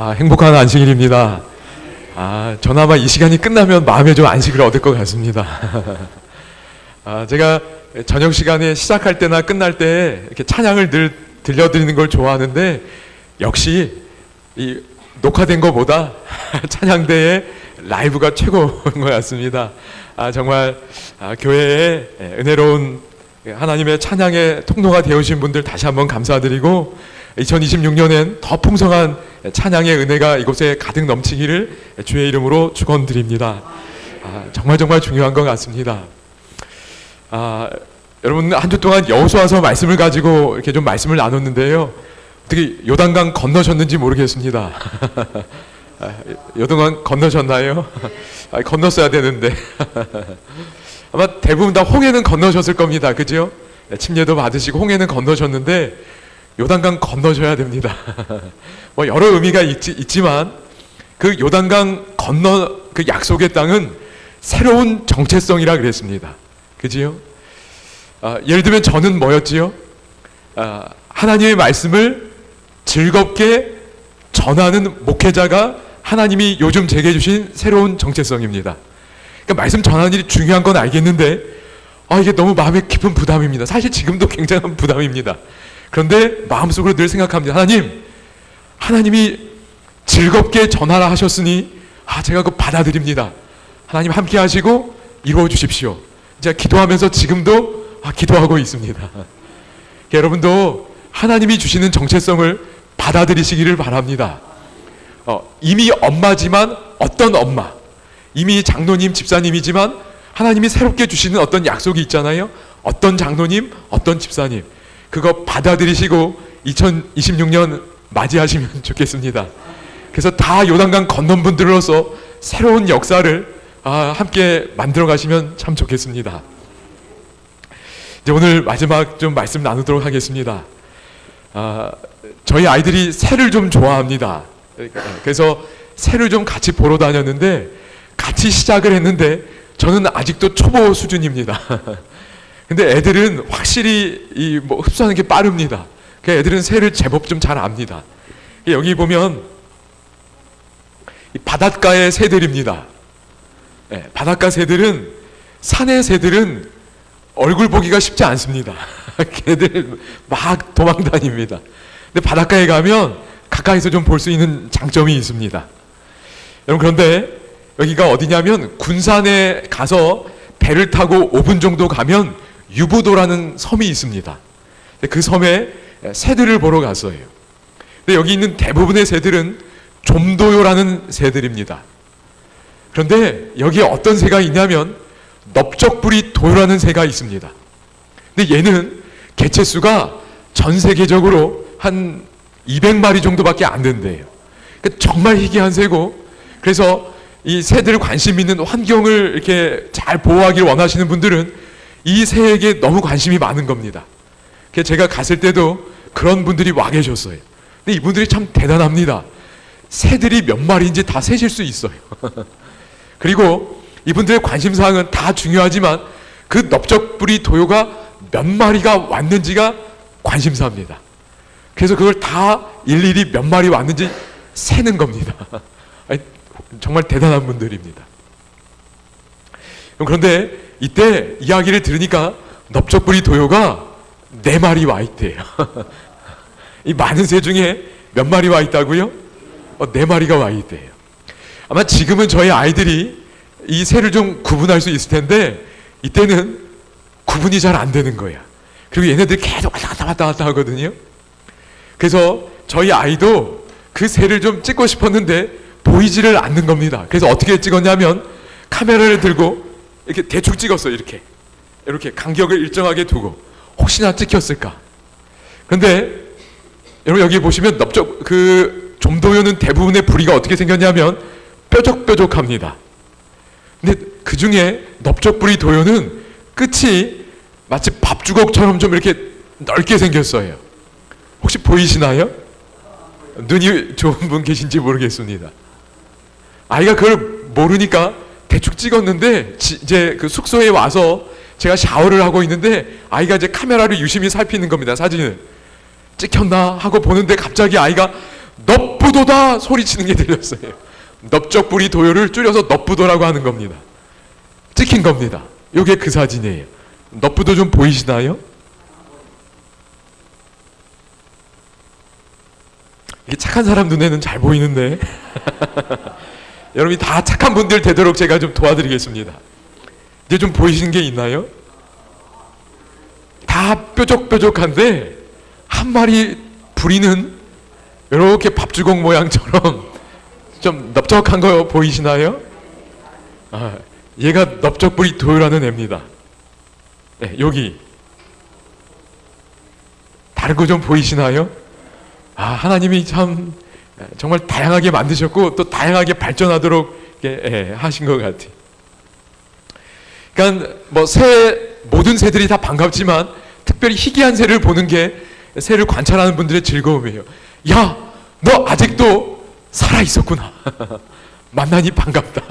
행복한 안식일입니다. 저는 아마 이 시간이 끝나면 마음에 좀 안식을 얻을 것 같습니다. 제가 저녁 시간에 시작할 때나 끝날 때 이렇게 찬양을 늘 들려드리는 걸 좋아하는데, 역시 이 녹화된 것보다 찬양대의 라이브가 최고인 것 같습니다. 정말 교회에 은혜로운 하나님의 찬양의 통로가 되어주신 분들 다시 한번 감사드리고, 2026년엔 더 풍성한 찬양의 은혜가 이곳에 가득 넘치기를 주의 이름으로 축원드립니다. 정말 중요한 것 같습니다. 여러분, 한 주 동안 여호수아서 말씀을 가지고 이렇게 좀 말씀을 나눴는데요, 어떻게 요단강 건너셨는지 모르겠습니다. 요단강 건너셨나요? 건넜어야 되는데. 아마 대부분 다 홍해는 건너셨을 겁니다. 그죠? 침례도 받으시고 홍해는 건너셨는데 요단강 건너셔야 됩니다. 뭐 여러 의미가 있지만 그 요단강 건너 그 약속의 땅은 새로운 정체성이라 그랬습니다. 그지요? 예를 들면 저는 뭐였지요? 하나님의 말씀을 즐겁게 전하는 목회자가 하나님이 요즘 제게 주신 새로운 정체성입니다. 그러니까 말씀 전하는 일이 중요한 건 알겠는데 이게 너무 마음에 깊은 부담입니다. 사실 지금도 굉장한 부담입니다. 그런데 마음속으로 늘 생각합니다. 하나님이 즐겁게 전하라 하셨으니 제가 그거 받아들입니다. 하나님 함께 하시고 이루어 주십시오. 제가 기도하면서 지금도 기도하고 있습니다. 여러분도 하나님이 주시는 정체성을 받아들이시기를 바랍니다. 이미 엄마지만 어떤 엄마, 이미 장로님, 집사님이지만 하나님이 새롭게 주시는 어떤 약속이 있잖아요. 어떤 장로님, 어떤 집사님, 그거 받아들이시고 2026년 맞이하시면 좋겠습니다. 그래서 다 요단강 건넌 분들로서 새로운 역사를 함께 만들어 가시면 참 좋겠습니다. 이제 오늘 마지막 좀 말씀 나누도록 하겠습니다. 저희 아이들이 새를 좀 좋아합니다. 그래서 새를 좀 같이 보러 다녔는데, 같이 시작을 했는데 저는 아직도 초보 수준입니다. 근데 애들은 확실히 흡수하는 게 빠릅니다. 애들은 새를 제법 좀 잘 압니다. 여기 보면 바닷가의 새들입니다. 바닷가 새들은, 산의 새들은 얼굴 보기가 쉽지 않습니다. 걔들 막 도망다닙니다. 근데 바닷가에 가면 가까이서 좀 볼 수 있는 장점이 있습니다. 여러분, 그런데 여기가 어디냐면 군산에 가서 배를 타고 5분 정도 가면 유부도라는 섬이 있습니다. 그 섬에 새들을 보러 갔어요. 근데 여기 있는 대부분의 새들은 좀도요라는 새들입니다. 그런데 여기에 어떤 새가 있냐면 넓적부리 도요라는 새가 있습니다. 근데 얘는 개체수가 전 세계적으로 한 200마리 정도밖에 안 된대요. 그러니까 정말 희귀한 새고, 그래서 이 새들 관심 있는 환경을 이렇게 잘 보호하기를 원하시는 분들은 이 새에게 너무 관심이 많은 겁니다. 그래서 제가 갔을 때도 그런 분들이 와 계셨어요. 근데 이분들이 참 대단합니다. 새들이 몇 마리인지 다 세실 수 있어요. 그리고 이분들의 관심사항은 다 중요하지만 그 넓적부리 도요가 몇 마리가 왔는지가 관심사입니다. 그래서 그걸 다 일일이 몇 마리 왔는지 세는 겁니다. 정말 대단한 분들입니다. 그런데 이때 이야기를 들으니까 넓적부리 도요가 4마리 와 있대요. 이 많은 새 중에 몇 마리 와 있다고요? 4마리가 와 있대요. 아마 지금은 저희 아이들이 이 새를 좀 구분할 수 있을 텐데, 이때는 구분이 잘 안 되는 거야. 그리고 얘네들이 계속 왔다 갔다 하거든요. 그래서 저희 아이도 그 새를 좀 찍고 싶었는데 보이지를 않는 겁니다. 그래서 어떻게 찍었냐면 카메라를 들고 이렇게 대충 찍었어요. 이렇게 간격을 일정하게 두고 혹시나 찍혔을까. 그런데 여러분, 여기 보시면 좀도요는 대부분의 부리가 어떻게 생겼냐면 뾰족뾰족합니다. 근데 그 중에 넓적부리 도요는 끝이 마치 밥주걱처럼 좀 이렇게 넓게 생겼어요. 혹시 보이시나요? 눈이 좋은 분 계신지 모르겠습니다. 아이가 그걸 모르니까 대충 찍었는데, 이제 그 숙소에 와서 제가 샤워를 하고 있는데 아이가 이제 카메라를 유심히 살피는 겁니다. 사진을 찍혔나 하고 보는데 갑자기 아이가 넙부도다 소리치는 게 들렸어요. 넓적부리 도요를 줄여서 넙부도라고 하는 겁니다. 찍힌 겁니다. 이게 그 사진이에요. 넙부도 좀 보이시나요? 이게 착한 사람 눈에는 잘 보이는데 여러분이 다 착한 분들 되도록 제가 좀 도와드리겠습니다. 이제 좀 보이시는 게 있나요? 다 뾰족뾰족한데 한 마리 부리는 이렇게 밥주걱 모양처럼 좀 넓적한 거 보이시나요? 얘가 넓적부리 도요라는 애입니다. 네, 여기 다른 거 좀 보이시나요? 하나님이 참 정말 다양하게 만드셨고 또 다양하게 발전하도록 하신 것 같아요. 그러니까 뭐 모든 새들이 다 반갑지만 특별히 희귀한 새를 보는 게 새를 관찰하는 분들의 즐거움이에요. 야, 너 아직도 살아 있었구나. 만나니 반갑다.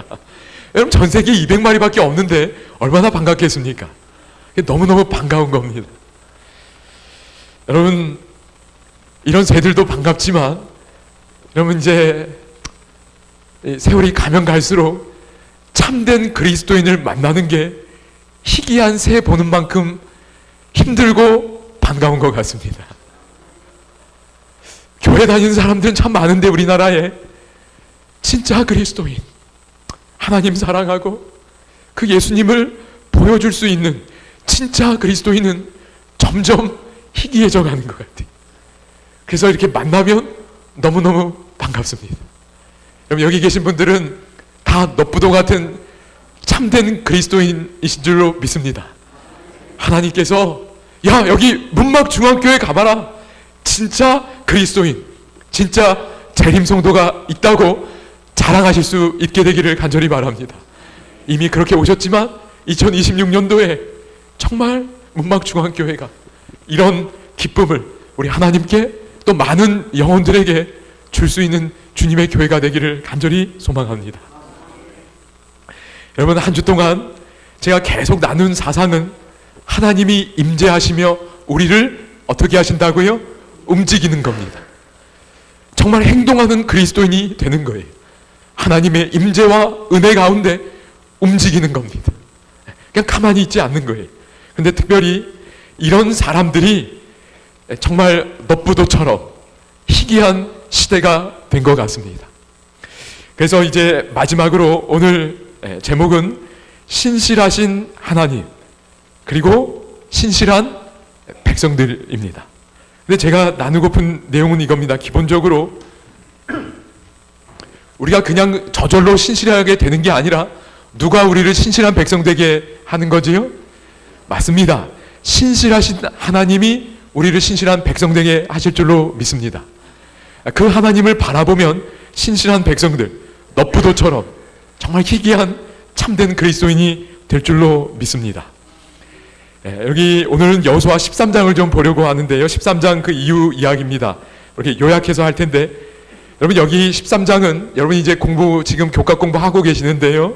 여러분 전 세계 200마리밖에 없는데 얼마나 반갑겠습니까? 너무너무 반가운 겁니다. 여러분 이런 새들도 반갑지만 여러분 이제 세월이 가면 갈수록 참된 그리스도인을 만나는 게 희귀한 새 보는 만큼 힘들고 반가운 것 같습니다. 교회 다니는 사람들은 참 많은데 우리나라에 진짜 그리스도인, 하나님 사랑하고 그 예수님을 보여줄 수 있는 진짜 그리스도인은 점점 희귀해져 가는 것 같아요. 그래서 이렇게 만나면 너무너무 반갑습니다. 여러분 여기 계신 분들은 다 넙부도 같은 참된 그리스도인이신 줄로 믿습니다. 하나님께서 야 여기 문막중앙교회 가봐라, 진짜 그리스도인, 진짜 재림성도가 있다고 자랑하실 수 있게 되기를 간절히 바랍니다. 이미 그렇게 오셨지만 2026년도에 정말 문막중앙교회가 이런 기쁨을 우리 하나님께 또 많은 영혼들에게 줄 수 있는 주님의 교회가 되기를 간절히 소망합니다. 여러분 한 주 동안 제가 계속 나눈 사상은 하나님이 임재하시며 우리를 어떻게 하신다고요? 움직이는 겁니다. 정말 행동하는 그리스도인이 되는 거예요. 하나님의 임재와 은혜 가운데 움직이는 겁니다. 그냥 가만히 있지 않는 거예요. 근데 특별히 이런 사람들이 정말 넙부도처럼 희귀한 시대가 된 것 같습니다. 그래서 이제 마지막으로 오늘 제목은 신실하신 하나님 그리고 신실한 백성들입니다. 근데 제가 나누고픈 내용은 이겁니다. 기본적으로 우리가 그냥 저절로 신실하게 되는 게 아니라 누가 우리를 신실한 백성 되게 하는 거지요? 맞습니다. 신실하신 하나님이 우리를 신실한 백성 되게 하실 줄로 믿습니다. 그 하나님을 바라보면 신실한 백성들, 넙부도처럼 정말 희귀한 참된 그리스도인이 될 줄로 믿습니다. 여기 오늘은 여호수아 13장을 좀 보려고 하는데요. 13장 그 이후 이야기입니다. 이렇게 요약해서 할 텐데 여러분 여기 13장은 여러분 이제 지금 교과 공부하고 계시는데요.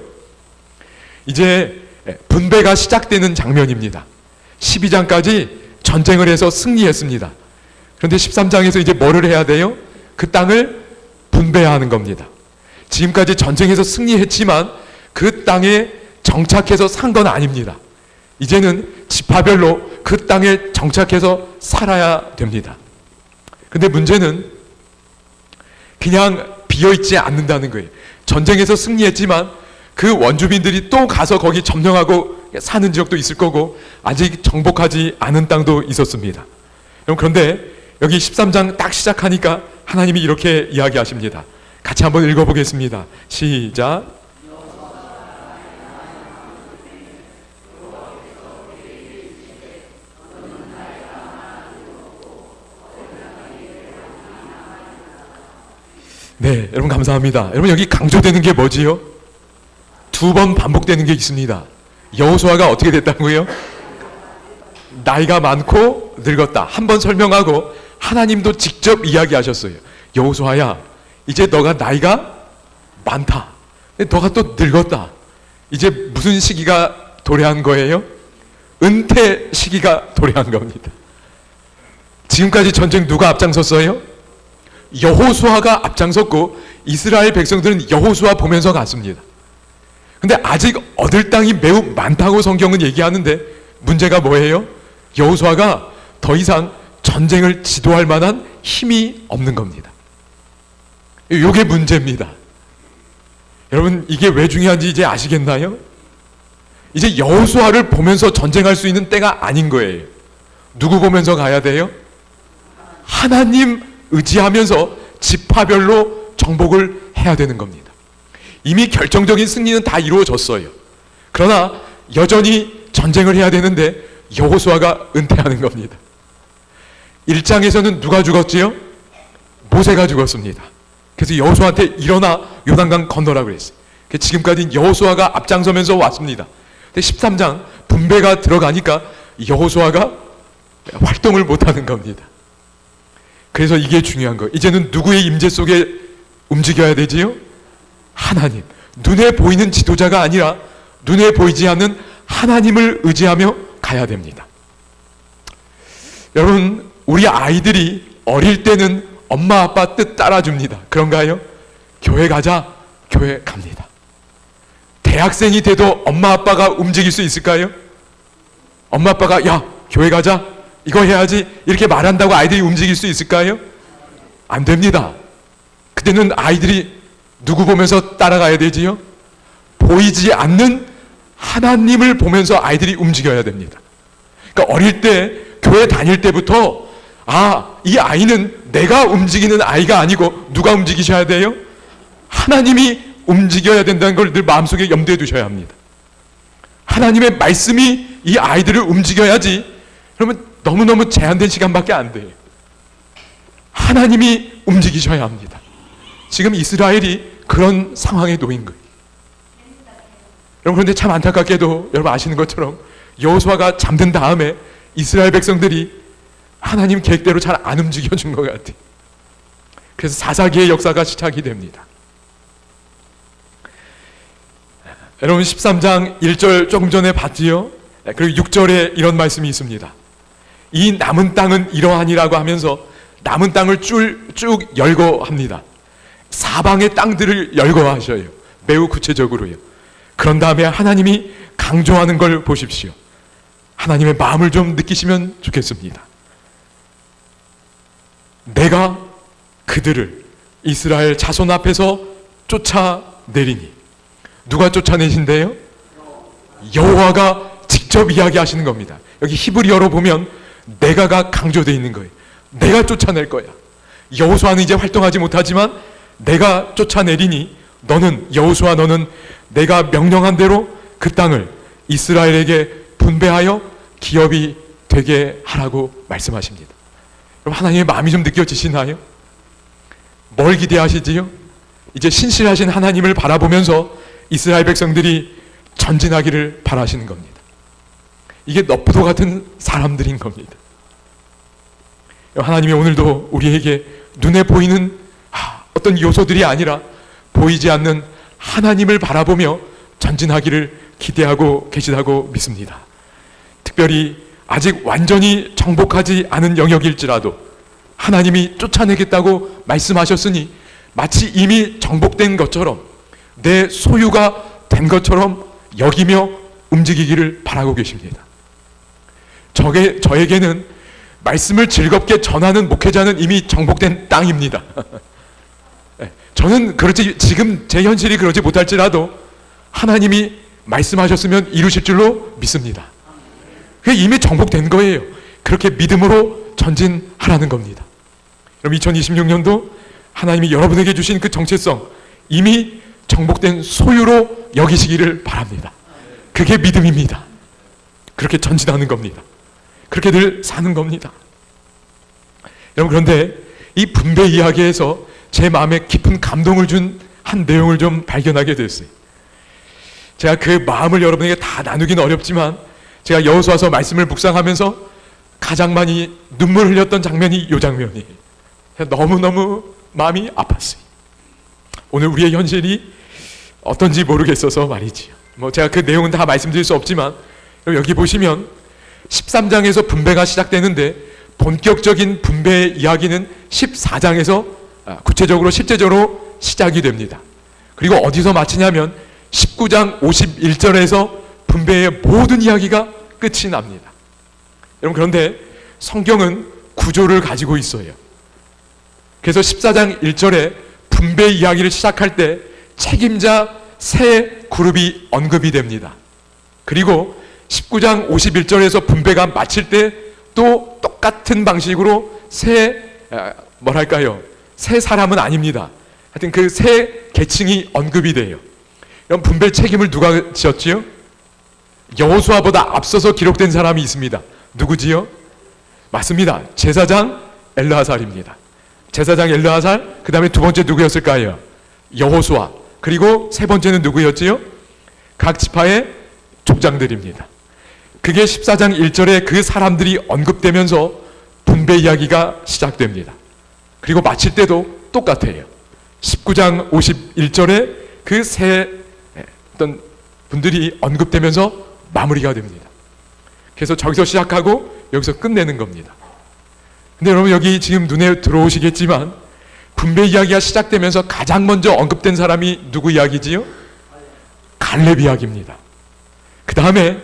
이제 분배가 시작되는 장면입니다. 12장까지 전쟁을 해서 승리했습니다. 그런데 13장에서 이제 뭐를 해야 돼요? 그 땅을 분배하는 겁니다. 지금까지 전쟁에서 승리했지만 그 땅에 정착해서 산 건 아닙니다. 이제는 지파별로 그 땅에 정착해서 살아야 됩니다. 근데 문제는 그냥 비어있지 않는다는 거예요. 전쟁에서 승리했지만 그 원주민들이 또 가서 거기 점령하고 사는 지역도 있을 거고 아직 정복하지 않은 땅도 있었습니다. 그런데 여기 13장 딱 시작하니까 하나님이 이렇게 이야기하십니다. 같이 한번 읽어보겠습니다. 시작. 네, 여러분 감사합니다. 여러분 여기 강조되는 게 뭐지요? 두 번 반복되는 게 있습니다. 여호수아가 어떻게 됐다고요? 나이가 많고 늙었다. 한 번 설명하고 하나님도 직접 이야기하셨어요. 여호수아야, 이제 너가 나이가 많다. 너가 또 늙었다. 이제 무슨 시기가 도래한 거예요? 은퇴 시기가 도래한 겁니다. 지금까지 전쟁 누가 앞장섰어요? 여호수아가 앞장섰고 이스라엘 백성들은 여호수아 보면서 갔습니다. 근데 아직 얻을 땅이 매우 많다고 성경은 얘기하는데 문제가 뭐예요? 여호수아가 더 이상 전쟁을 지도할 만한 힘이 없는 겁니다. 이게 문제입니다. 여러분, 이게 왜 중요한지 이제 아시겠나요? 이제 여호수아를 보면서 전쟁할 수 있는 때가 아닌 거예요. 누구 보면서 가야 돼요? 하나님 의지하면서 지파별로 정복을 해야 되는 겁니다. 이미 결정적인 승리는 다 이루어졌어요. 그러나 여전히 전쟁을 해야 되는데 여호수아가 은퇴하는 겁니다. 1장에서는 누가 죽었지요? 모세가 죽었습니다. 그래서 여호수아한테 일어나 요단강 건너라고 그랬어요. 지금까지 여호수아가 앞장서면서 왔습니다. 근데 13장 분배가 들어가니까 여호수아가 활동을 못하는 겁니다. 그래서 이게 중요한 거예요. 이제는 누구의 임재 속에 움직여야 되지요? 하나님. 눈에 보이는 지도자가 아니라 눈에 보이지 않는 하나님을 의지하며 가야 됩니다. 여러분, 우리 아이들이 어릴 때는 엄마 아빠 뜻 따라줍니다. 그런가요? 교회 가자, 교회 갑니다. 대학생이 돼도 엄마 아빠가 움직일 수 있을까요? 엄마 아빠가 야, 교회 가자, 이거 해야지 이렇게 말한다고 아이들이 움직일 수 있을까요? 안 됩니다. 그때는 아이들이 누구 보면서 따라가야 되지요? 보이지 않는 하나님을 보면서 아이들이 움직여야 됩니다. 그러니까 어릴 때 교회 다닐 때부터 이 아이는 내가 움직이는 아이가 아니고 누가 움직이셔야 돼요? 하나님이 움직여야 된다는 걸 늘 마음속에 염두에 두셔야 합니다. 하나님의 말씀이 이 아이들을 움직여야지. 그러면 너무너무 제한된 시간밖에 안 돼요. 하나님이 움직이셔야 합니다. 지금 이스라엘이 그런 상황에 놓인 거예요. 여러분, 그런데 참 안타깝게도 여러분 아시는 것처럼 여호수아가 잠든 다음에 이스라엘 백성들이 하나님 계획대로 잘 안 움직여준 것 같아요. 그래서 사사기의 역사가 시작이 됩니다. 여러분, 13장 1절 조금 전에 봤지요? 그리고 6절에 이런 말씀이 있습니다. 이 남은 땅은 이러하니라고 하면서 남은 땅을 쭉 열거합니다. 사방의 땅들을 열거하셔요. 매우 구체적으로요. 그런 다음에 하나님이 강조하는 걸 보십시오. 하나님의 마음을 좀 느끼시면 좋겠습니다. 내가 그들을 이스라엘 자손 앞에서 쫓아내리니. 누가 쫓아내신대요? 여호와가 직접 이야기하시는 겁니다. 여기 히브리어로 보면 내가가 강조되어 있는 거예요. 내가 쫓아낼 거야. 여호수아는 이제 활동하지 못하지만 내가 쫓아내리니 너는, 여호수아 너는 내가 명령한 대로 그 땅을 이스라엘에게 분배하여 기업이 되게 하라고 말씀하십니다. 여러분, 하나님의 마음이 좀 느껴지시나요? 뭘 기대하시지요? 이제 신실하신 하나님을 바라보면서 이스라엘 백성들이 전진하기를 바라시는 겁니다. 이게 너프도 같은 사람들인 겁니다. 하나님이 오늘도 우리에게 눈에 보이는 어떤 요소들이 아니라 보이지 않는 하나님을 바라보며 전진하기를 기대하고 계시다고 믿습니다. 특별히 아직 완전히 정복하지 않은 영역일지라도 하나님이 쫓아내겠다고 말씀하셨으니 마치 이미 정복된 것처럼 내 소유가 된 것처럼 여기며 움직이기를 바라고 계십니다. 저에게는 말씀을 즐겁게 전하는 목회자는 이미 정복된 땅입니다. 저는 그렇지, 지금 제 현실이 그러지 못할지라도 하나님이 말씀하셨으면 이루실 줄로 믿습니다. 그게 이미 정복된 거예요. 그렇게 믿음으로 전진하라는 겁니다. 그럼 2026년도 하나님이 여러분에게 주신 그 정체성 이미 정복된 소유로 여기시기를 바랍니다. 그게 믿음입니다. 그렇게 전진하는 겁니다. 그렇게 늘 사는 겁니다. 여러분, 그런데 이 분배 이야기에서 제 마음에 깊은 감동을 준 한 내용을 좀 발견하게 됐어요. 제가 그 마음을 여러분에게 다 나누기는 어렵지만 제가 여호수아서 말씀을 묵상하면서 가장 많이 눈물 흘렸던 장면이 이 장면이에요. 너무너무 마음이 아팠어요. 오늘 우리의 현실이 어떤지 모르겠어서 말이지요. 제가 그 내용은 다 말씀드릴 수 없지만 여기 보시면 13장에서 분배가 시작되는데 본격적인 분배의 이야기는 14장에서 구체적으로 실제적으로 시작이 됩니다. 그리고 어디서 마치냐면 19장 51절에서 분배의 모든 이야기가 끝이 납니다. 여러분, 그런데 성경은 구조를 가지고 있어요. 그래서 14장 1절에 분배 이야기를 시작할 때 책임자 세 그룹이 언급이 됩니다. 그리고 19장 51절에서 분배가 마칠 때 또 똑같은 방식으로 세 사람은 아닙니다. 하여튼 그 세 계층이 언급이 돼요. 그럼 분배 책임을 누가 지었지요? 여호수아보다 앞서서 기록된 사람이 있습니다. 누구지요? 맞습니다. 제사장 엘르아살입니다. 제사장 엘르아살, 그 다음에 두 번째 누구였을까요? 여호수아. 그리고 세 번째는 누구였지요? 각 지파의 족장들입니다. 그게 14장 1절에 그 사람들이 언급되면서 분배 이야기가 시작됩니다. 그리고 마칠 때도 똑같아요. 19장 51절에 그 세 어떤 분들이 언급되면서 마무리가 됩니다. 그래서 저기서 시작하고 여기서 끝내는 겁니다. 근데 여러분, 여기 지금 눈에 들어오시겠지만 분배 이야기가 시작되면서 가장 먼저 언급된 사람이 누구 이야기지요? 갈렙 이야기입니다. 그 다음에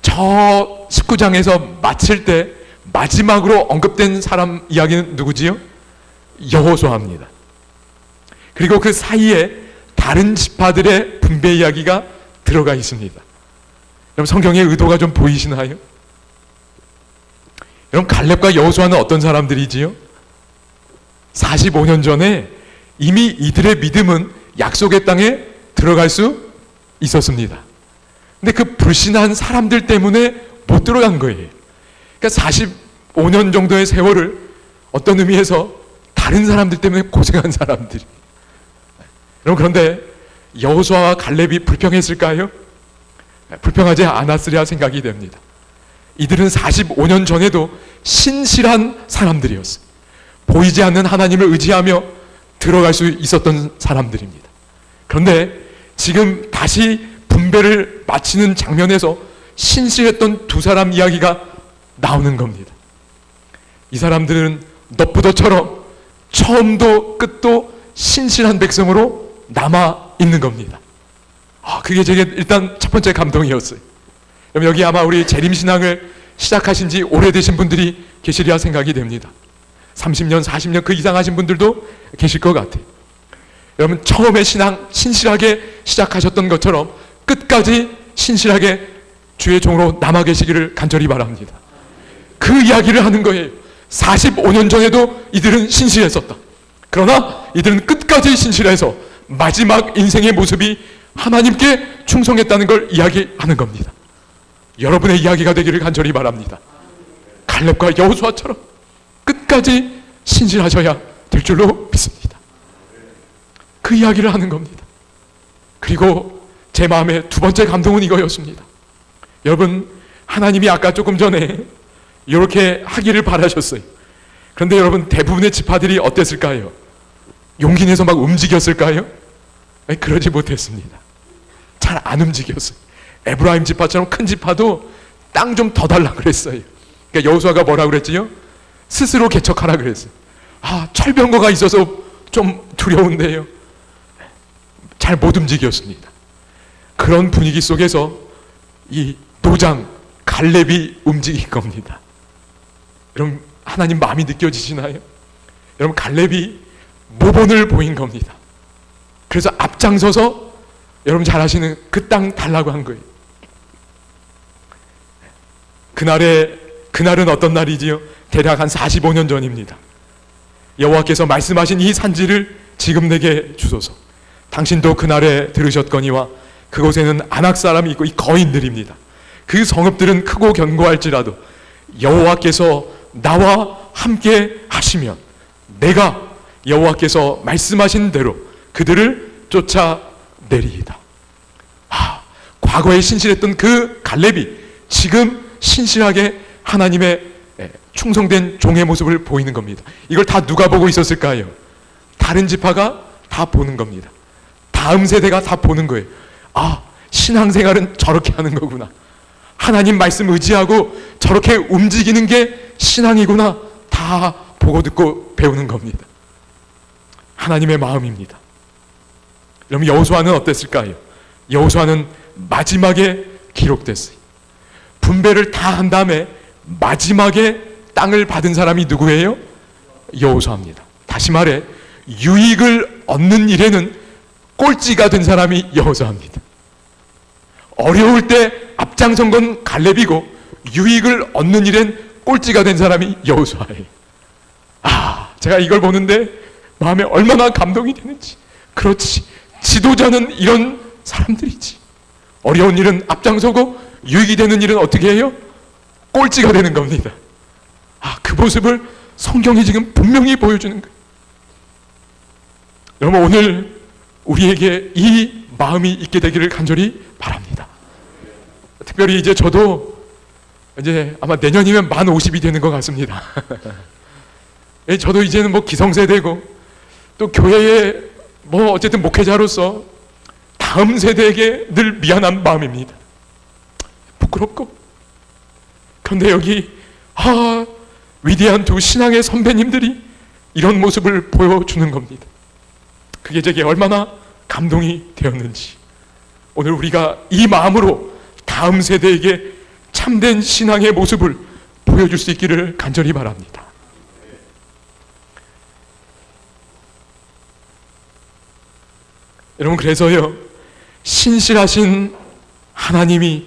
저 19장에서 마칠 때 마지막으로 언급된 사람 이야기는 누구지요? 여호수아입니다. 그리고 그 사이에 다른 지파들의 분배 이야기가 들어가 있습니다. 여러분, 성경의 의도가 좀 보이시나요? 여러분, 갈렙과 여호수아는 어떤 사람들이지요? 45년 전에 이미 이들의 믿음은 약속의 땅에 들어갈 수 있었습니다. 근데 그 불신한 사람들 때문에 못 들어간 거예요. 그러니까 45년 정도의 세월을 어떤 의미에서 다른 사람들 때문에 고생한 사람들이. 여러분, 그런데 여호수아와 갈렙이 불평했을까요? 불평하지 않았으리라 생각이 됩니다. 이들은 45년 전에도 신실한 사람들이었어요. 보이지 않는 하나님을 의지하며 들어갈 수 있었던 사람들입니다. 그런데 지금 다시 분배를 마치는 장면에서 신실했던 두 사람 이야기가 나오는 겁니다. 이 사람들은 넛부더처럼 처음도 끝도 신실한 백성으로 남아 있는 겁니다. 그게 제게 일단 첫 번째 감동이었어요. 그럼 여기 아마 우리 재림신앙을 시작하신 지 오래되신 분들이 계시리라 생각이 됩니다. 30년, 40년 그 이상 하신 분들도 계실 것 같아요. 여러분, 처음에 신앙 신실하게 시작하셨던 것처럼 끝까지 신실하게 주의 종으로 남아 계시기를 간절히 바랍니다. 그 이야기를 하는 거예요. 45년 전에도 이들은 신실했었다. 그러나 이들은 끝까지 신실해서 마지막 인생의 모습이 하나님께 충성했다는 걸 이야기하는 겁니다. 여러분의 이야기가 되기를 간절히 바랍니다. 갈렙과 여호수아처럼 끝까지 신실하셔야 될 줄로 믿습니다. 그 이야기를 하는 겁니다. 그리고 제 마음의 두 번째 감동은 이거였습니다. 여러분, 하나님이 아까 조금 전에 이렇게 하기를 바라셨어요. 그런데 여러분, 대부분의 지파들이 어땠을까요? 용기 내서 막 움직였을까요? 아니, 그러지 못했습니다. 잘 안 움직였어요. 에브라임 지파처럼 큰 지파도 땅 좀 더 달라 그랬어요. 그러니까 여호수아가 뭐라 그랬지요? 스스로 개척하라 그랬어요. 철병거가 있어서 좀 두려운데요. 잘 못 움직였습니다. 그런 분위기 속에서 이 노장 갈렙이 움직인 겁니다. 여러분, 하나님 마음이 느껴지시나요? 여러분, 갈렙이 모본을 보인 겁니다. 그래서 앞장서서 여러분 잘 아시는 그 땅 달라고 한 거예요. 그날은 어떤 날이지요? 대략 한 45년 전입니다. 여호와께서 말씀하신 이 산지를 지금 내게 주소서. 당신도 그날에 들으셨거니와 그곳에는 아낙 사람이 있고 이 거인들입니다. 그 성읍들은 크고 견고할지라도 여호와께서 나와 함께 하시면 내가 여호와께서 말씀하신 대로 그들을 쫓아내리이다. 과거에 신실했던 그 갈렙이 지금 신실하게 하나님의 충성된 종의 모습을 보이는 겁니다. 이걸 다 누가 보고 있었을까요? 다른 지파가 다 보는 겁니다. 다음 세대가 다 보는 거예요. 신앙생활은 저렇게 하는 거구나. 하나님 말씀 의지하고 저렇게 움직이는 게 신앙이구나. 다 보고 듣고 배우는 겁니다. 하나님의 마음입니다. 그럼 여호수아는 어땠을까요? 여호수아는 마지막에 기록됐어요. 분배를 다 한 다음에 마지막에 땅을 받은 사람이 누구예요? 여호수아입니다. 다시 말해 유익을 얻는 일에는 꼴찌가 된 사람이 여호수아입니다. 어려울 때 앞장선 건 갈렙이고 유익을 얻는 일엔 꼴찌가 된 사람이 여호수아예요. 제가 이걸 보는데 마음에 얼마나 감동이 되는지. 그렇지, 지도자는 이런 사람들이지. 어려운 일은 앞장서고 유익이 되는 일은 어떻게 해요? 꼴찌가 되는 겁니다. 그 모습을 성경이 지금 분명히 보여주는 거예요. 여러분, 오늘 우리에게 이 마음이 있게 되기를 간절히 바랍니다. 특별히 이제 저도 이제 아마 내년이면 만 50이 되는 것 같습니다. 저도 이제는 뭐 기성세대고 또 교회의 뭐 어쨌든 목회자로서 다음 세대에게 늘 미안한 마음입니다. 부끄럽고. 그런데 여기 위대한 두 신앙의 선배님들이 이런 모습을 보여주는 겁니다. 그게 제게 얼마나 감동이 되었는지. 오늘 우리가 이 마음으로 다음 세대에게 참된 신앙의 모습을 보여줄 수 있기를 간절히 바랍니다. 여러분, 그래서요, 신실하신 하나님이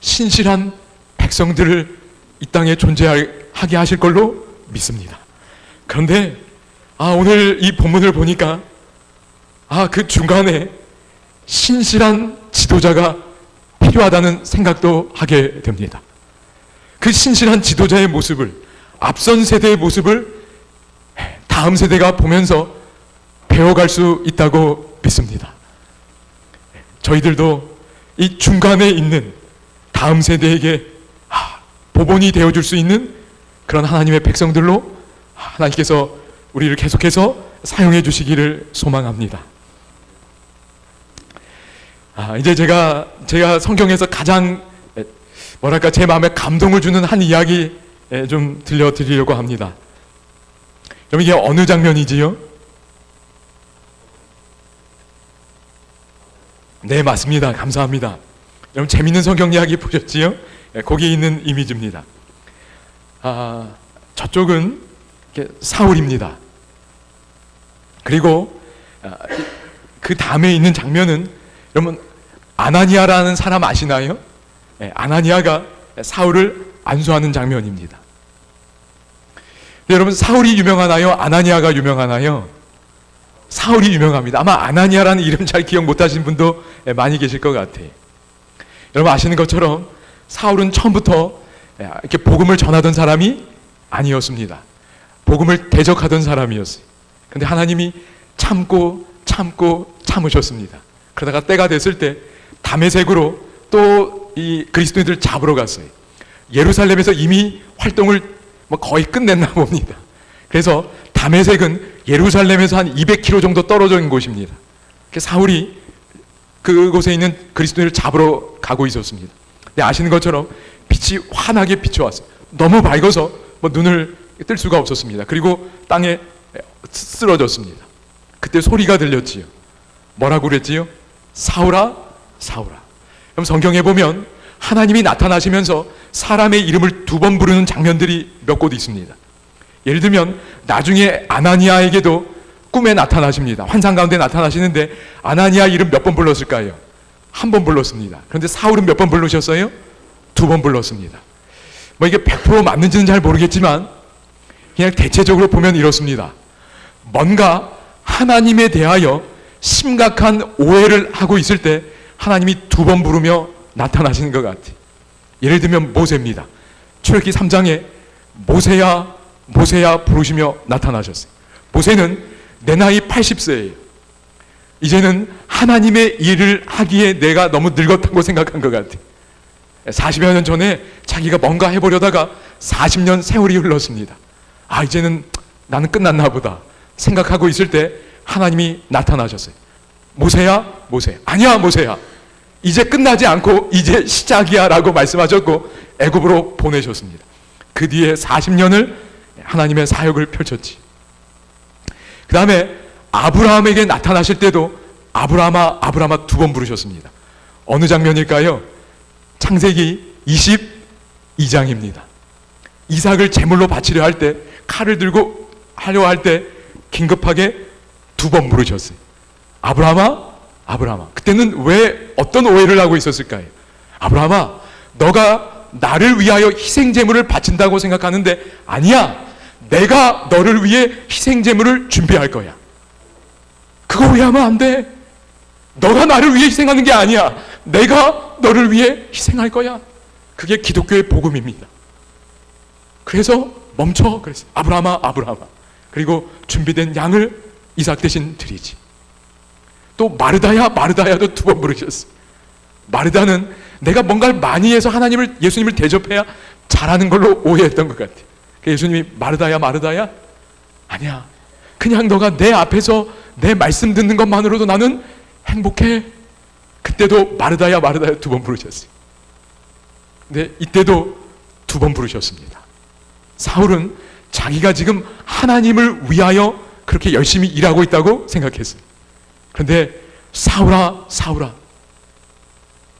신실한 백성들을 이 땅에 존재하게 하실 걸로 믿습니다. 그런데 오늘 이 본문을 보니까 그 중간에 신실한 지도자가 필요하다는 생각도 하게 됩니다. 그 신실한 지도자의 모습을, 앞선 세대의 모습을 다음 세대가 보면서 배워갈 수 있다고 믿습니다. 저희들도 이 중간에 있는 다음 세대에게 보본이 되어줄 수 있는 그런 하나님의 백성들로 하나님께서 우리를 계속해서 사용해 주시기를 소망합니다. 이제 제가 성경에서 가장 제 마음에 감동을 주는 한 이야기 좀 들려드리려고 합니다. 그럼 이게 어느 장면이지요? 네, 맞습니다. 감사합니다. 여러분, 재밌는 성경 이야기 보셨지요? 거기에 있는 이미지입니다. 저쪽은 사울입니다. 그리고 그 다음에 있는 장면은 여러분, 아나니아라는 사람 아시나요? 아나니아가 사울을 안수하는 장면입니다. 여러분, 사울이 유명하나요? 아나니아가 유명하나요? 사울이 유명합니다. 아마 아나니아라는 이름 잘 기억 못하시는 분도 많이 계실 것 같아요. 여러분, 아시는 것처럼 사울은 처음부터 이렇게 복음을 전하던 사람이 아니었습니다. 복음을 대적하던 사람이었어요. 그런데 하나님이 참으셨습니다. 그러다가 때가 됐을 때 다메섹으로 또 이 그리스도인들을 잡으러 갔어요. 예루살렘에서 이미 활동을 거의 끝냈나 봅니다. 그래서 다메섹은 예루살렘에서 한 200km 정도 떨어져 있는 곳입니다. 사울이 그곳에 있는 그리스도인을 잡으러 가고 있었습니다. 근데 아시는 것처럼 빛이 환하게 비춰왔어요. 너무 밝아서 눈을 뜰 수가 없었습니다. 그리고 땅에 쓰러졌습니다. 그때 소리가 들렸지요. 뭐라고 그랬지요? 사울아, 사울아. 그럼 성경에 보면 하나님이 나타나시면서 사람의 이름을 2번 부르는 장면들이 몇 곳 있습니다. 예를 들면 나중에 아나니아에게도 꿈에 나타나십니다. 환상 가운데 나타나시는데 아나니아 이름 몇 번 불렀을까요? 1번 불렀습니다. 그런데 사울은 몇 번 부르셨어요? 2번 불렀습니다. 이게 100% 맞는지는 잘 모르겠지만 그냥 대체적으로 보면 이렇습니다. 뭔가 하나님에 대하여 심각한 오해를 하고 있을 때 하나님이 2번 부르며 나타나시는 것 같아요. 예를 들면 모세입니다. 출애굽기 3장에 모세야 모세야 부르시며 나타나셨어요. 모세는 내 나이 80세예요. 이제는 하나님의 일을 하기에 내가 너무 늙었다고 생각한 것 같아요. 40여 년 전에 자기가 뭔가 해보려다가 40년 세월이 흘렀습니다. 이제는 나는 끝났나 보다 생각하고 있을 때 하나님이 나타나셨어요. 모세야, 모세. 아니야, 모세야. 이제 끝나지 않고 이제 시작이야 라고 말씀하셨고 애굽으로 보내셨습니다. 그 뒤에 40년을 하나님의 사역을 펼쳤지. 그 다음에 아브라함에게 나타나실 때도 아브라함아 아브라함아 2번 부르셨습니다. 어느 장면일까요? 창세기 22장입니다. 이삭을 제물로 바치려 할 때, 칼을 들고 하려 할 때 긴급하게 2번 부르셨어요. 아브라함아 아브라함아. 그때는 왜 어떤 오해를 하고 있었을까요? 아브라함아, 너가 나를 위하여 희생제물을 바친다고 생각하는데 아니야. 내가 너를 위해 희생제물을 준비할 거야. 그거 오해하면 안 돼. 너가 나를 위해 희생하는 게 아니야. 내가 너를 위해 희생할 거야. 그게 기독교의 복음입니다. 그래서 멈춰 그랬어요. 아브라함아 아브라함아. 그리고 준비된 양을 이삭 대신 드리지. 또 마르다야 마르다야도 2번 부르셨어요. 마르다는 내가 뭔가를 많이 해서 예수님을 대접해야 잘하는 걸로 오해했던 것 같아요. 예수님이 마르다야 마르다야? 아니야. 그냥 너가 내 앞에서 내 말씀 듣는 것만으로도 나는 행복해. 그때도 마르다야 마르다야 2번 부르셨어요. 근데 이때도 2번 부르셨습니다. 사울은 자기가 지금 하나님을 위하여 그렇게 열심히 일하고 있다고 생각했어요. 그런데 사울아 사울아,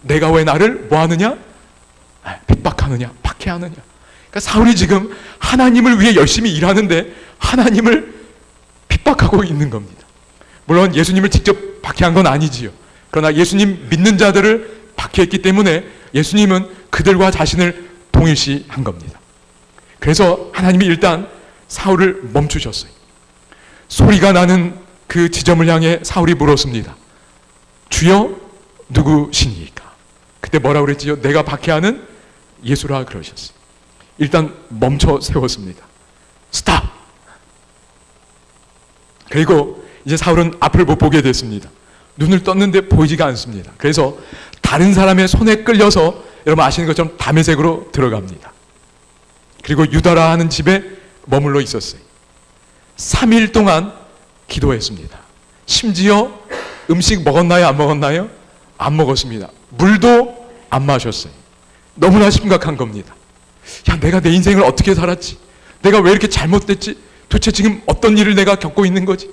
내가 왜 나를 뭐 하느냐? 핍박하느냐? 박해하느냐? 그러니까 사울이 지금 하나님을 위해 열심히 일하는데 하나님을 핍박하고 있는 겁니다. 물론 예수님을 직접 박해한 건 아니지요. 그러나 예수님 믿는 자들을 박해했기 때문에 예수님은 그들과 자신을 동일시한 겁니다. 그래서 하나님이 일단 사울을 멈추셨어요. 소리가 나는 그 지점을 향해 사울이 물었습니다. 주여 누구시니까? 그때 뭐라고 그랬지요? 내가 박해하는 예수라 그러셨어요. 일단 멈춰 세웠습니다. 스탑! 그리고 이제 사울은 앞을 못 보게 됐습니다. 눈을 떴는데 보이지가 않습니다. 그래서 다른 사람의 손에 끌려서 여러분 아시는 것처럼 다메섹으로 들어갑니다. 그리고 유다라 하는 집에 머물러 있었어요. 3일 동안 기도했습니다. 심지어 음식 먹었나요? 안 먹었나요? 안 먹었습니다. 물도 안 마셨어요. 너무나 심각한 겁니다. 야, 내가 내 인생을 어떻게 살았지? 내가 왜 이렇게 잘못됐지? 도대체 지금 어떤 일을 내가 겪고 있는 거지?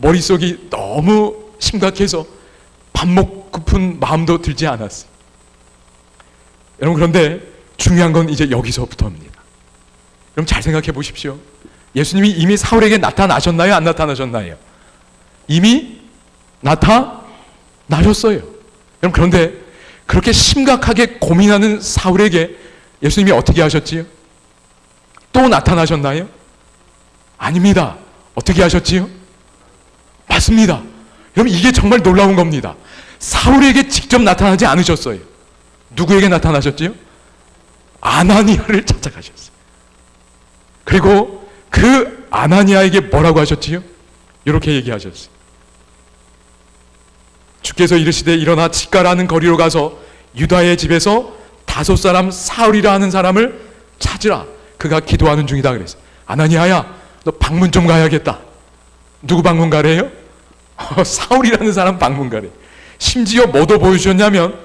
머릿속이 너무 심각해서 밥 먹고픈 마음도 들지 않았어요. 여러분, 그런데 중요한 건 이제 여기서부터입니다. 여러분 잘 생각해 보십시오. 예수님이 이미 사울에게 나타나셨나요? 안 나타나셨나요? 이미 나타나셨어요. 여러분, 그런데 그렇게 심각하게 고민하는 사울에게 예수님이 어떻게 하셨지요? 또 나타나셨나요? 아닙니다. 어떻게 하셨지요? 맞습니다. 여러분, 이게 정말 놀라운 겁니다. 사울에게 직접 나타나지 않으셨어요. 누구에게 나타나셨지요? 아나니아를 찾아가셨어요. 그리고 그 아나니아에게 뭐라고 하셨지요? 이렇게 얘기하셨어요. 주께서 이르시되 일어나 직가라는 거리로 가서 유다의 집에서 5 사람 사울이라 하는 사람을 찾으라. 그가 기도하는 중이다 그랬어요. 아나니아야, 너 방문 좀 가야겠다. 누구 방문 가래요? 사울이라는 사람 방문 가래. 심지어 뭐도 보여주셨냐면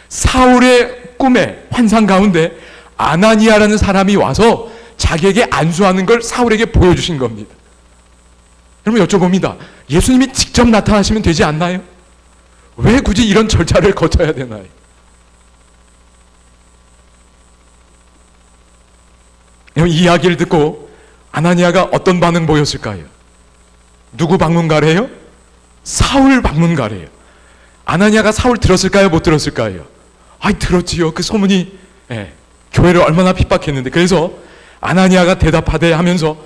사울의 꿈에 환상 가운데 아나니아라는 사람이 와서 자기에게 안수하는 걸 사울에게 보여주신 겁니다. 여러분 여쭤봅니다. 예수님이 직접 나타나시면 되지 않나요? 왜 굳이 이런 절차를 거쳐야 되나요? 이 이야기를 듣고 아나니아가 어떤 반응 보였을까요? 누구 방문가래요? 사울 방문가래요. 아나니아가 사울 들었을까요? 못 들었을까요? 아이, 들었지요. 그 소문이 교회를 얼마나 핍박했는데. 그래서 아나니아가 대답하되 하면서,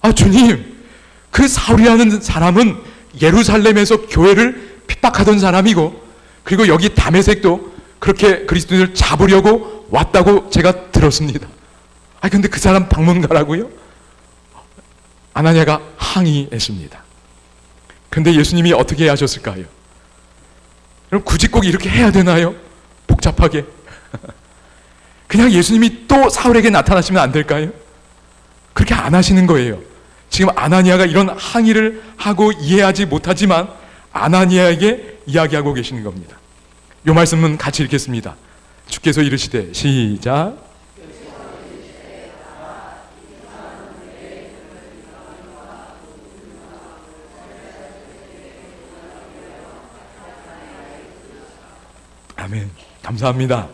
아, 주님, 그 사울이라는 사람은 예루살렘에서 교회를 핍박하던 사람이고, 그리고 여기 다메섹도 그렇게 그리스도인을 잡으려고 왔다고 제가 들었습니다. 아, 근데 그 사람 방문가라고요? 아나니아가 항의했습니다. 근데 예수님이 어떻게 하셨을까요? 여러분, 굳이 꼭 이렇게 해야 되나요? 복잡하게. 그냥 예수님이 또 사울에게 나타나시면 안 될까요? 그렇게 안 하시는 거예요. 지금 아나니아가 이런 항의를 하고 이해하지 못하지만 아나니아에게 이야기하고 계시는 겁니다. 이 말씀은 같이 읽겠습니다. 주께서 이르시되, 시작. 아멘. 감사합니다.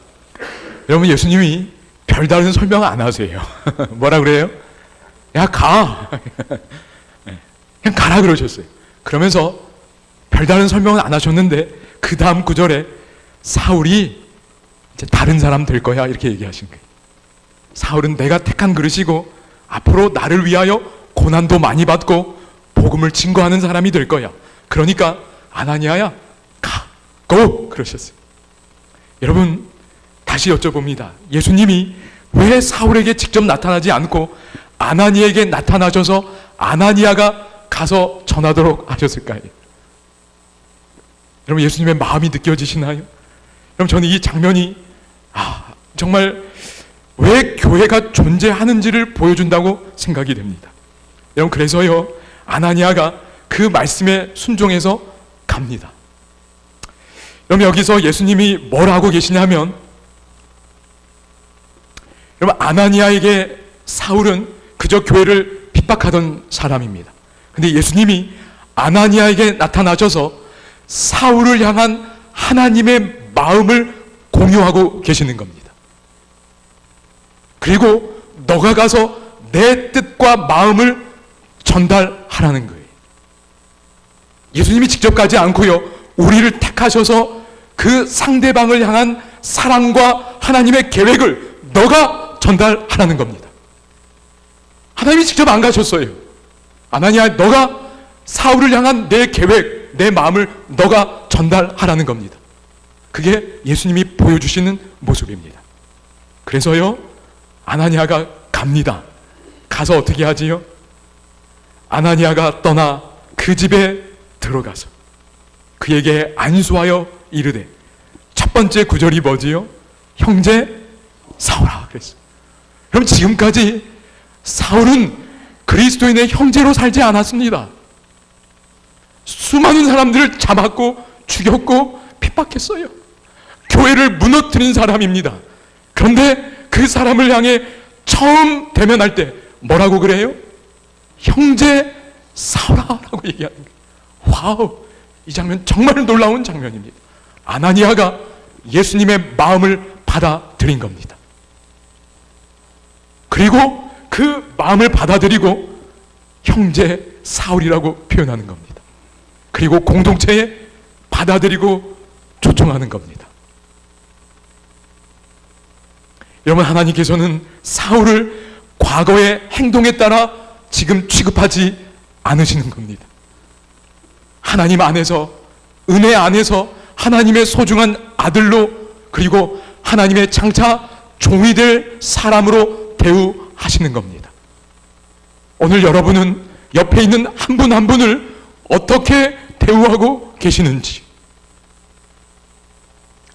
여러분, 예수님이 별다른 설명 안 하세요. 뭐라 그래요? 야, 가. 그냥 가라 그러셨어요. 그러면서 별다른 설명은 안 하셨는데 그 다음 구절에 사울이 이제 다른 사람 될 거야 이렇게 얘기하신 거예요. 사울은 내가 택한 그릇이고 앞으로 나를 위하여 고난도 많이 받고 복음을 증거하는 사람이 될 거야. 그러니까 아나니아야, 가, 고! 그러셨어요. 여러분, 다시 여쭤봅니다. 예수님이 왜 사울에게 직접 나타나지 않고 아나니아에게 나타나셔서 아나니아가 가서 전하도록 하셨을까요? 여러분, 예수님의 마음이 느껴지시나요? 여러분, 저는 이 장면이 정말 왜 교회가 존재하는지를 보여준다고 생각이 됩니다. 여러분, 그래서요, 아나니아가 그 말씀에 순종해서 갑니다. 여러분, 여기서 예수님이 뭘 하고 계시냐면, 여러분, 아나니아에게 사울은 그저 교회를 핍박하던 사람입니다. 근데 예수님이 아나니아에게 나타나셔서 사울을 향한 하나님의 마음을 공유하고 계시는 겁니다. 그리고 너가 가서 내 뜻과 마음을 전달하라는 거예요. 예수님이 직접 가지 않고요, 우리를 택하셔서 그 상대방을 향한 사랑과 하나님의 계획을 너가 전달하라는 겁니다. 하나님이 직접 안 가셨어요. 아나니아, 너가 사울을 향한 내 계획, 내 마음을 너가 전달하라는 겁니다. 그게 예수님이 보여주시는 모습입니다. 그래서요, 아나니아가 갑니다. 가서 어떻게 하지요? 아나니아가 떠나 그 집에 들어가서 그에게 안수하여 이르되, 첫 번째 구절이 뭐지요? 형제 사울아 그랬어요. 그럼 지금까지 사울은 그리스도인의 형제로 살지 않았습니다. 수많은 사람들을 잡았고 죽였고 핍박했어요. 교회를 무너뜨린 사람입니다. 그런데 그 사람을 향해 처음 대면할 때 뭐라고 그래요? 형제 사울아라고 얘기하는 거예요. 와우, 이 장면 정말 놀라운 장면입니다. 아나니아가 예수님의 마음을 받아들인 겁니다. 그리고 그 마음을 받아들이고 형제 사울이라고 표현하는 겁니다. 그리고 공동체에 받아들이고 초청하는 겁니다. 여러분, 하나님께서는 사울을 과거의 행동에 따라 지금 취급하지 않으시는 겁니다. 하나님 안에서, 은혜 안에서 하나님의 소중한 아들로, 그리고 하나님의 장차 종이 될 사람으로 대우하시는 겁니다. 오늘 여러분은 옆에 있는 한 분 한 분을 어떻게 대우하고 계시는지,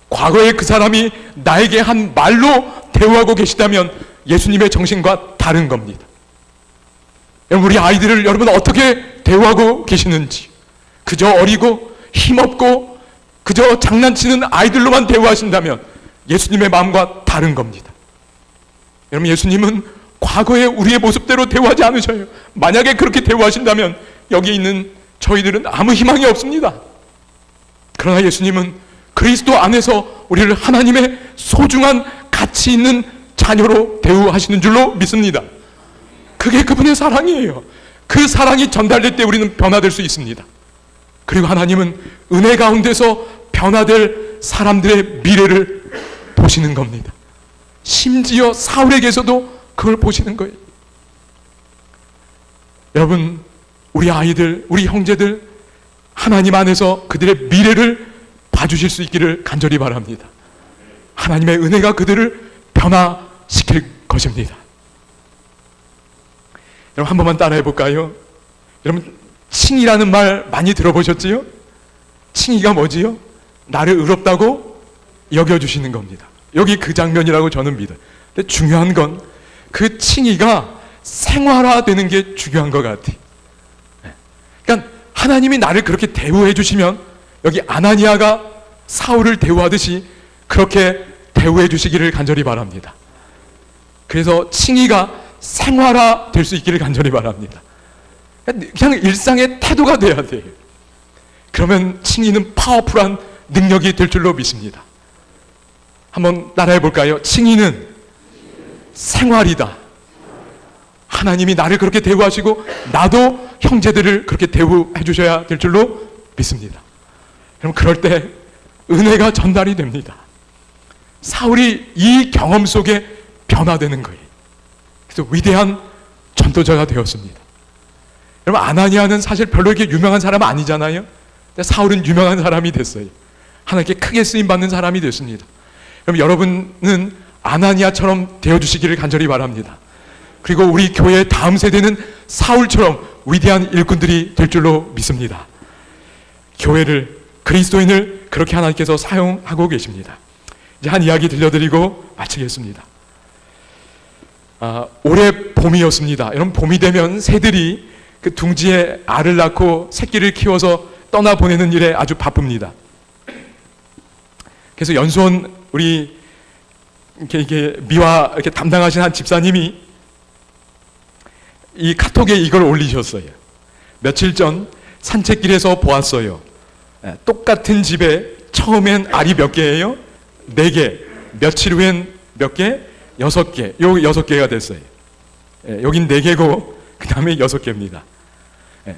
과거에 그 사람이 나에게 한 말로 대우하고 계시다면 예수님의 정신과 다른 겁니다. 우리 아이들을 여러분 어떻게 대우하고 계시는지, 그저 어리고 힘없고 그저 장난치는 아이들로만 대우하신다면 예수님의 마음과 다른 겁니다. 여러분, 예수님은 과거의 우리의 모습대로 대우하지 않으셔요. 만약에 그렇게 대우하신다면 여기 있는 저희들은 아무 희망이 없습니다. 그러나 예수님은 그리스도 안에서 우리를 하나님의 소중한 가치 있는 자녀로 대우하시는 줄로 믿습니다. 그게 그분의 사랑이에요. 그 사랑이 전달될 때 우리는 변화될 수 있습니다. 그리고 하나님은 은혜 가운데서 변화될 사람들의 미래를 보시는 겁니다. 심지어 사울에게서도 그걸 보시는 거예요. 여러분, 우리 아이들, 우리 형제들, 하나님 안에서 그들의 미래를 봐주실 수 있기를 간절히 바랍니다. 하나님의 은혜가 그들을 변화시킬 것입니다. 여러분, 한 번만 따라해 볼까요? 여러분, 칭의라는 말 많이 들어보셨지요? 칭의가 뭐지요? 나를 의롭다고 여겨주시는 겁니다. 여기 그 장면이라고 저는 믿어요. 근데 중요한 건 그 칭의가 생활화되는 게 중요한 것 같아요. 그러니까 하나님이 나를 그렇게 대우해 주시면 여기 아나니아가 사울을 대우하듯이 그렇게 대우해 주시기를 간절히 바랍니다. 그래서 칭의가 생활화될 수 있기를 간절히 바랍니다. 그냥 일상의 태도가 돼야 돼요. 그러면 칭의는 파워풀한 능력이 될 줄로 믿습니다. 한번 따라해 볼까요? 칭의는 생활이다. 하나님이 나를 그렇게 대우하시고 나도 형제들을 그렇게 대우해 주셔야 될 줄로 믿습니다. 그럼 그럴 때 은혜가 전달이 됩니다. 사울이 이 경험 속에 변화되는 거예요. 그래서 위대한 전도자가 되었습니다. 여러분, 아나니아는 사실 별로 이렇게 유명한 사람 아니잖아요. 근데 사울은 유명한 사람이 됐어요. 하나님께 크게 쓰임받는 사람이 됐습니다. 그럼 여러분은 아나니아처럼 되어주시기를 간절히 바랍니다. 그리고 우리 교회의 다음 세대는 사울처럼 위대한 일꾼들이 될 줄로 믿습니다. 교회를, 그리스도인을 그렇게 하나님께서 사용하고 계십니다. 이제 한 이야기 들려드리고 마치겠습니다. 올해 봄이었습니다. 여러분, 봄이 되면 새들이 그 둥지에 알을 낳고 새끼를 키워서 떠나보내는 일에 아주 바쁩니다. 그래서 연수원 우리 이렇게 미화 이렇게 담당하신 한 집사님이 이 카톡에 이걸 올리셨어요. 며칠 전 산책길에서 보았어요. 똑같은 집에 처음엔 알이 몇 개예요? 4개. 며칠 후엔 몇 개? 6개. 요 6개가 됐어요. 여긴 4개고 그 다음에 6개입니다.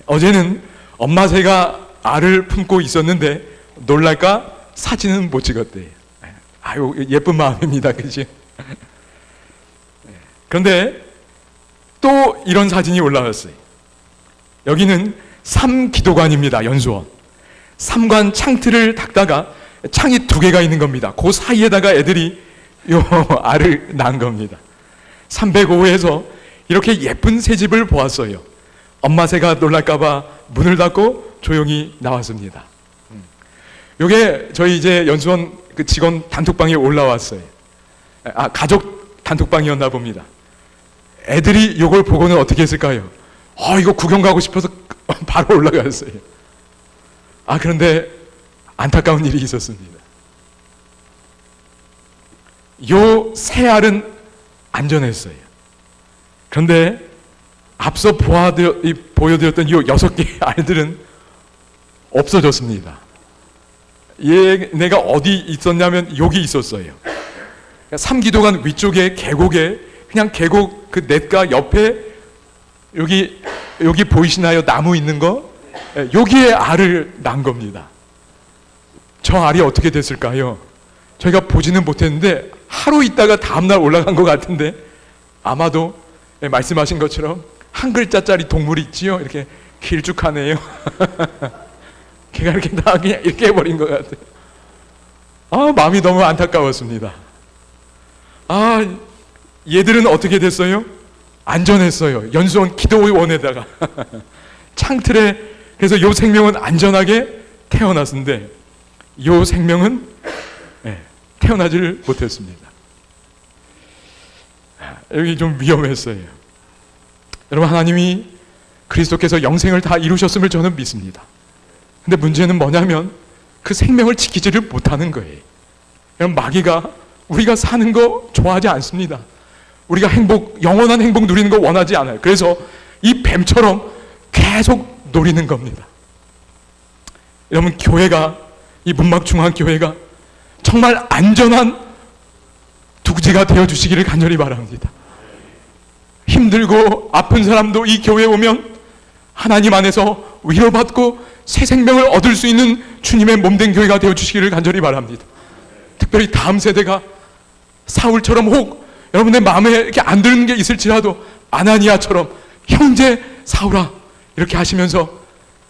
어제는 엄마 새가 알을 품고 있었는데 놀랄까 사진은 못 찍었대요. 아유, 예쁜 마음입니다. 그치? 그런데 또 이런 사진이 올라왔어요. 여기는 삼기도관입니다. 연수원. 삼관 창틀을 닦다가 창이 2개가 있는 겁니다. 그 사이에다가 애들이 요 알을 낳은 겁니다. 305호에서 이렇게 예쁜 새집을 보았어요. 엄마 새가 놀랄까봐 문을 닫고 조용히 나왔습니다. 요게 저희 이제 연수원 그 직원 단톡방에 올라왔어요. 가족 단톡방이었나 봅니다. 애들이 요걸 보고는 어떻게 했을까요? 이거 구경 가고 싶어서 바로 올라갔어요. 그런데 안타까운 일이 있었습니다. 요 새 알은 안전했어요. 그런데 앞서 보여드렸던 요 6개의 알들은 없어졌습니다. 얘네가 어디 있었냐면 여기 있었어요. 삼기도관 위쪽에 계곡에, 그냥 계곡 그 냇가 옆에 여기 보이시나요? 나무 있는 거? 여기에 알을 낳은 겁니다. 저 알이 어떻게 됐을까요? 저희가 보지는 못했는데 하루 있다가 다음날 올라간 것 같은데, 아마도 말씀하신 것처럼 한 글자짜리 동물이 있지요. 이렇게 길쭉하네요. 걔가 이렇게 다 그냥 이렇게 해버린 것 같아요. 마음이 너무 안타까웠습니다. 얘들은 어떻게 됐어요? 안전했어요. 연수원 기도원에다가 창틀에. 그래서 요 생명은 안전하게 태어났는데 요 생명은 태어나지를 못했습니다. 여기 좀 위험했어요. 여러분, 하나님이 그리스도께서 영생을 다 이루셨음을 저는 믿습니다. 근데 문제는 뭐냐면 그 생명을 지키지를 못하는 거예요. 마귀가 우리가 사는 거 좋아하지 않습니다. 우리가 영원한 행복 누리는 거 원하지 않아요. 그래서 이 뱀처럼 계속 노리는 겁니다. 여러분, 교회가, 이 문막중앙교회가 정말 안전한 둥지가 되어주시기를 간절히 바랍니다. 힘들고 아픈 사람도 이 교회에 오면 하나님 안에서 위로받고 새 생명을 얻을 수 있는 주님의 몸된 교회가 되어주시기를 간절히 바랍니다. 특별히 다음 세대가 사울처럼, 혹 여러분의 마음에 이렇게 안 드는 게 있을지라도 아나니아처럼 형제 사울아 이렇게 하시면서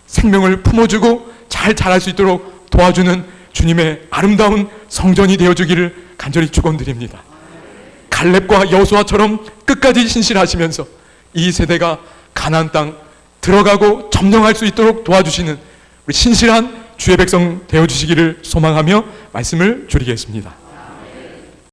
생명을 품어주고 잘 자랄 수 있도록 도와주는 주님의 아름다운 성전이 되어주기를 간절히 축원드립니다. 갈렙과 여호수아처럼 끝까지 신실하시면서 이 세대가 가나안 땅 들어가고 점령할 수 있도록 도와주시는 우리 신실한 주의 백성 되어주시기를 소망하며 말씀을 줄이겠습니다.